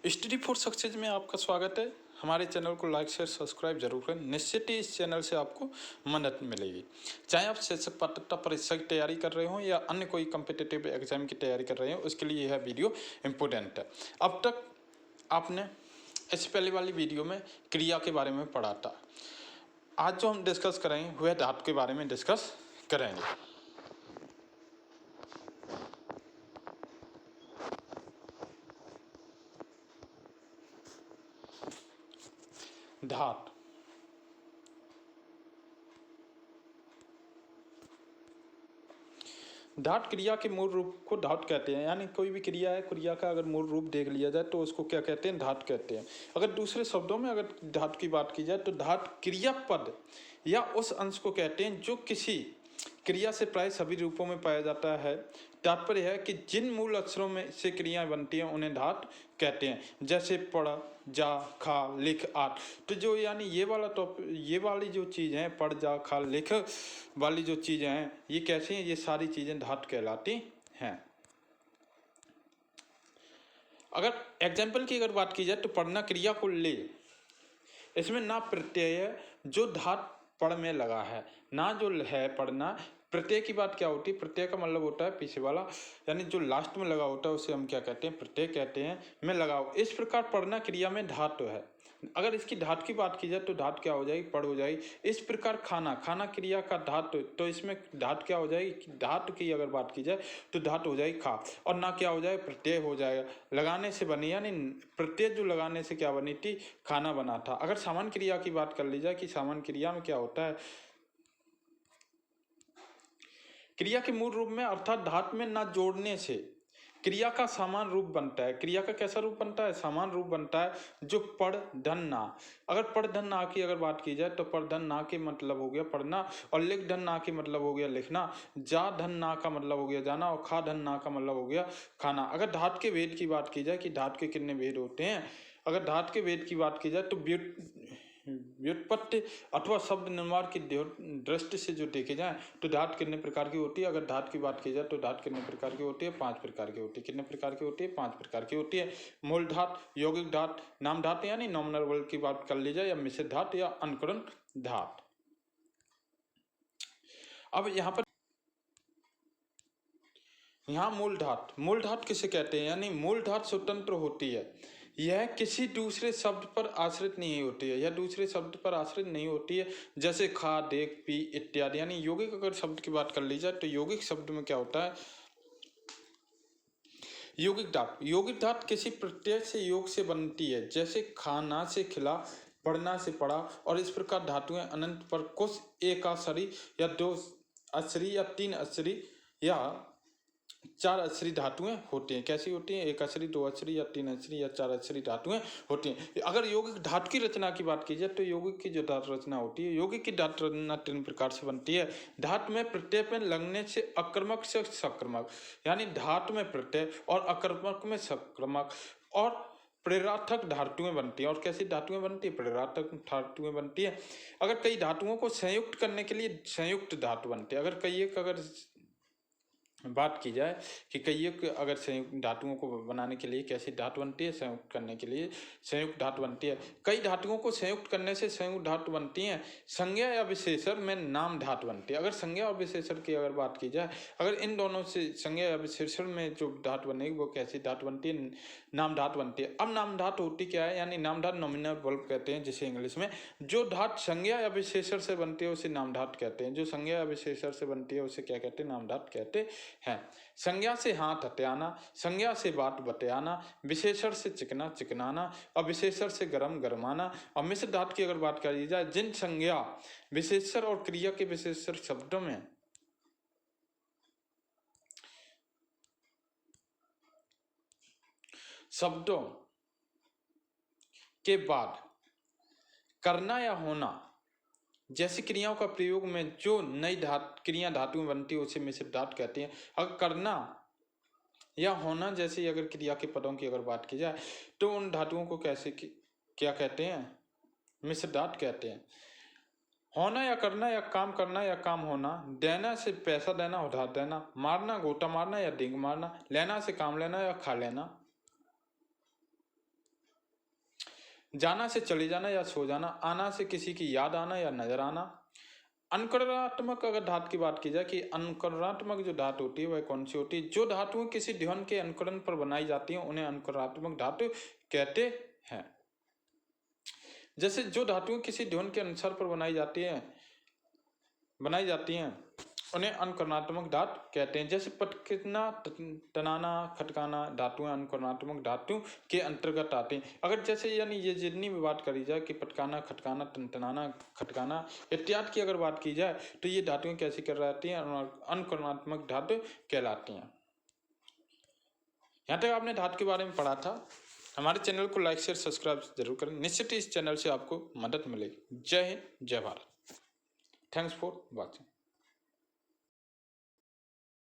Study for success में आपका स्वागत है। हमारे चैनल को लाइक शेयर सब्सक्राइब जरूर करें। निश्चित ही इस चैनल से आपको मदद मिलेगी। चाहे आप शिक्षक पात्रता परीक्षा की तैयारी कर रहे हो या अन्य कोई कम्पिटिटिव एग्जाम की तैयारी कर रहे हो, उसके लिए यह वीडियो इम्पोर्टेंट है। अब तक आपने इससे पहले वाली वीडियो में क्रिया के बारे में पढ़ा था। आज जो हम डिस्कस करेंगे वह धातु के बारे में डिस्कस करेंगे। धातु धातु क्रिया के मूल रूप को धातु कहते हैं। यानी कोई भी क्रिया है, क्रिया का अगर मूल रूप देख लिया जाए तो उसको क्या कहते हैं? धातु कहते हैं। अगर दूसरे शब्दों में अगर धातु की बात की जाए तो धातु क्रियापद या उस अंश को कहते हैं जो किसी क्रिया से प्राय सभी रूपों में पाया जाता है। तात्पर्य है कि जिन मूल अक्षरों में से क्रियाएं बनती हैं उन्हें धातु कहते हैं। जैसे पढ़, जा, खा, लिख आदि। तो जो यानी ये वाली जो चीज़ है, पढ़, जा, खा, लिख वाली जो चीज़ें हैं, ये कैसी हैं? ये सारी चीज़ें धातु कहलाती हैं। अगर एग्जाम्पल की अगर बात की जाए तो पढ़ना क्रिया को ले, इसमें ना प्रत्यय है जो धातु पढ़ में लगा है, ना जो है पढ़ना। प्रत्यय की बात क्या होती है? प्रत्यय का मतलब होता है पीछे वाला, यानी जो लास्ट में लगा होता है उसे हम क्या कहते हैं? प्रत्यय कहते हैं। में लगाओ। इस प्रकार पढ़ना क्रिया में धातु है। अगर इसकी धातु की बात की जाए तो धातु क्या हो जाएगी? पढ़ हो जाएगी। इस प्रकार खाना क्रिया का धातु, तो इसमें धातु क्या हो जाएगी? धातु की अगर बात की जाए तो धातु हो जाएगी खा, और ना क्या हो जाए? प्रत्यय हो जाएगा। लगाने से बनी, यानी प्रत्यय जो लगाने से क्या बनी थी? खाना बना था। अगर सामान्य क्रिया की बात कर ली जाए कि सामान्य क्रिया में क्या होता है? क्रिया के मूल रूप में अर्थात धातु में ना जोड़ने से क्रिया का समान रूप बनता है। क्रिया का कैसा रूप बनता है? समान रूप बनता है जो पढ़ धन ना। अगर पढ़ धन ना की अगर बात की जाए तो पढ़ धन ना के मतलब हो गया पढ़ना, और लिख धन ना के मतलब हो गया लिखना। जा धन ना का मतलब हो गया जाना, और खा धन ना का मतलब हो गया खाना। अगर धातु के भेद की बात की जाए कि धातु के कितने भेद होते हैं, अगर धातु के भेद की बात की जाए तो व्युत्पत्ति अथवा शब्द निर्माण की दृष्टि से जो देखे जाए तो धातु कितने प्रकार की होती है? अगर धातु की बात की जाए तो धातु कितने प्रकार की होती है? 5 प्रकार की होती है। कितने प्रकार की होती है? 5 प्रकार की होती है। मूल धातु, यौगिक धातु, नाम धातु यानी नॉमिनल वर्ब की बात कर ली जाए, या मिश्रित धातु या अनुकरण धातु। अब यहाँ मूल धातु किसे कहते हैं? यानी मूल धातु स्वतंत्र होती है। यह किसी दूसरे शब्द पर आश्रित नहीं होती है। यह दूसरे शब्द पर आश्रित नहीं होती है। जैसे खा, देख, पी इत्यादि। यानी यौगिक अगर शब्द की बात कर ली जाए तो यौगिक शब्द में क्या होता है? यौगिक धातु किसी प्रत्यय से योग से बनती है। जैसे खाना से खिला, पढ़ना से पढ़ा, और इस प्रकार धातुएं अनंत पर कुछ एक अक्षरी या 2 अक्षरी या 3 अक्षरी या 4 अक्षरी धातुएं होती हैं। कैसी होती हैं? 1 अक्षरी, 2 अक्षरी या 3 अक्षरी या 4 अक्षरी धातुएं होती हैं। अगर यौगिक धातु की रचना की बात की जाए तो यौगिक की जो धातु रचना होती है, यौगिक की धातु रचना 3 प्रकार से बनती है। धातु में प्रत्यय में लगने से अकर्मक से सक्रमक, यानी धातु में प्रत्यय और अकर्मक में सक्रमक और प्रेरणार्थक धातुएं बनती हैं। और कैसी धातुएं बनती है? प्रेरणार्थक धातुएं बनती है। अगर कई धातुओं को संयुक्त करने के लिए संयुक्त धातु बनती है। अगर अगर बात की जाए कि कई अगर संयुक्त धातुओं को बनाने के लिए कैसी धातु बनती है? संयुक्त करने के लिए संयुक्त धातु बनती है। कई धातुओं को संयुक्त करने से संयुक्त धातु बनती हैं। संज्ञा या विशेषण में नाम धातु बनती है। अगर संज्ञा और विशेषण की अगर बात की जाए, अगर इन दोनों से संज्ञा या विशेषण में जो धातु बनेगी वो कैसी धातु बनती है? नाम धातु बनती है। अब नाम धातु होती क्या है? यानी नाम धातु नॉमिनल वर्ब कहते हैं जिसे इंग्लिश में। जो धातु संज्ञा या विशेषण से बनती है उसे नाम धातु कहते हैं। जो संज्ञा या विशेषण से बनती है उसे क्या कहते हैं? नाम धातु कहते हैं। संज्ञा से हाथ हथियाना, संज्ञा से बात बतियाना, विशेषण से चिकना चिकनाना, और विशेषण से गरम गरमाना। और मिश्र धातु की अगर बात करी जाए, जिन संज्ञा, विशेषण और क्रिया के विशेषण शब्दों के बाद करना या होना जैसी क्रियाओं का प्रयोग में जो नई क्रिया धातुएं बनती है उसे मिश्रित धातु कहते हैं। अगर करना या होना जैसी अगर क्रिया के पदों की अगर बात की जाए तो उन धातुओं को क्या कहते हैं? मिश्रित धातु कहते हैं। होना या करना या काम होना, देना से पैसा देना, उधार देना, मारना गोता मारना या डींग मारना, लेना से काम लेना या खा लेना, जाना से चले जाना या सो जाना, आना से किसी की याद आना या नजर आना। अनुकरणात्मक अगर धातु की बात की जाए कि अनुकरणात्मक जो धातु होती है वह कौन सी होती है? जो धातुएं किसी ध्वनि के अनुकरण पर बनाई जाती हैं उन्हें अनुकरणात्मक धातु कहते हैं। जैसे जो धातुएं किसी ध्वनि के अनुसार पर बनाई जाती हैं उन्हें अनुकरणात्मक धातु कहते हैं। जैसे पटकना, टनाना, खटकाना धातुएं अनुकरणात्मक धातु के अंतर्गत आते हैं। अगर जैसे यानी ये जितनी भी बात करी जाए कि पटकाना, खटकाना, टनाना, खटकाना इत्यादि की अगर बात की जाए तो ये धातुएं कैसी कहलाती हैं? अनुकरणात्मक धातु कहलाती हैं। यहाँ तक आपने धातु के बारे में पढ़ा था। हमारे चैनल को लाइक शेयर सब्सक्राइब जरूर करें, निश्चित ही इस चैनल से आपको मदद मिलेगी। जय हिंद, जय भारत। Thanks for watching.